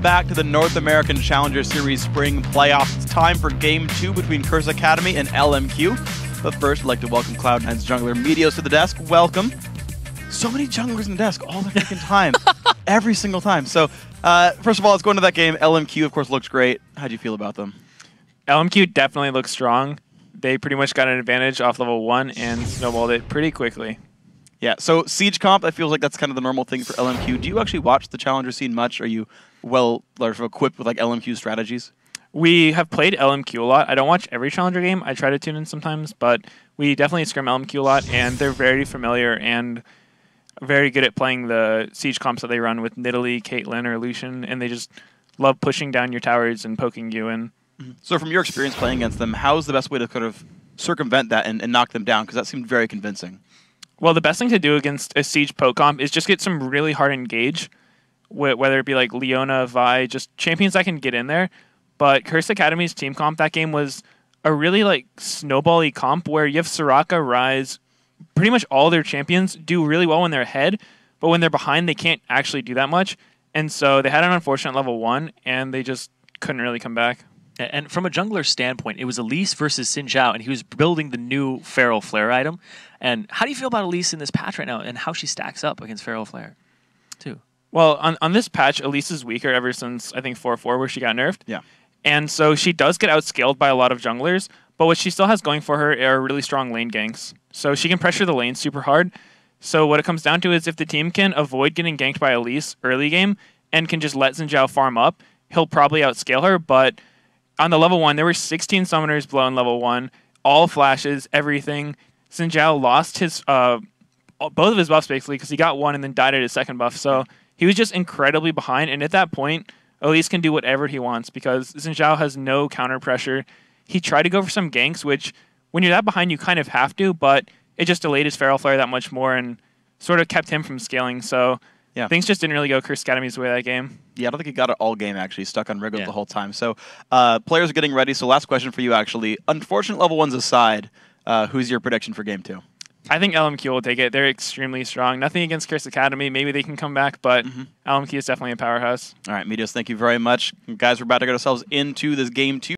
back to the North American Challenger Series Spring Playoffs. It's time for Game 2 between Curse Academy and LMQ. But first, I'd like to welcome Cloud9's jungler Meteos to the desk. Welcome. So many junglers in the desk all the freaking time. Every single time. So, first of all, let's go into that game. LMQ, of course, looks great. How'd you feel about them? LMQ definitely looks strong. They pretty much got an advantage off level 1 and snowballed it pretty quickly. Yeah, so Siege comp, I feel like that's kind of the normal thing for LMQ. Do you actually watch the Challenger scene much? Are you well equipped with like LMQ strategies? We have played LMQ a lot. I don't watch every Challenger game. I try to tune in sometimes, but we definitely scrim LMQ a lot, and they're very familiar and very good at playing the Siege comps that they run with Nidalee, Caitlyn, or Lucian, and they just love pushing down your towers and poking you in. So from your experience playing against them, how's the best way to kind of circumvent that and knock them down? Because that seemed very convincing. Well, the best thing to do against a Siege poke comp is just get some really hard engage, whether it be like Leona, Vi, just champions that can get in there. But Curse Academy's team comp that game was a really like snowball-y comp where you have Soraka, Ryze, pretty much all their champions do really well when they're ahead, but when they're behind, they can't actually do that much. And so they had an unfortunate level 1, and they just couldn't really come back. And from a jungler standpoint, it was Elise versus Xin Zhao, and he was building the new Feral Flare item. And how do you feel about Elise in this patch right now, and how she stacks up against Feral Flare, too? Well, on this patch, Elise is weaker ever since, I think, 4-4, where she got nerfed. Yeah. And so she does get outscaled by a lot of junglers, but what she still has going for her are really strong lane ganks. So she can pressure the lane super hard. So what it comes down to is if the team can avoid getting ganked by Elise early game and can just let Xin Zhao farm up, he'll probably outscale her, but on the level 1, there were 16 summoners below in level 1, all flashes, everything. Xin Zhao lost his both of his buffs basically because he got one and then died at his second buff. So he was just incredibly behind. And at that point, Elise can do whatever he wants because Xin Zhao has no counter pressure. He tried to go for some ganks, which when you're that behind, you kind of have to, but it just delayed his Feral Flare that much more and sort of kept him from scaling. So yeah, things just didn't really go Curse Academy's way that game. Yeah, I don't think he got it all game, actually. Stuck on Wriggles the whole time. So players are getting ready. So last question for you, actually. Unfortunate level 1s aside, who's your prediction for Game 2? I think LMQ will take it. They're extremely strong. Nothing against Curse Academy. Maybe they can come back, but LMQ is definitely a powerhouse. All right, Meteos, thank you very much. Guys, we're about to get ourselves into this Game 2.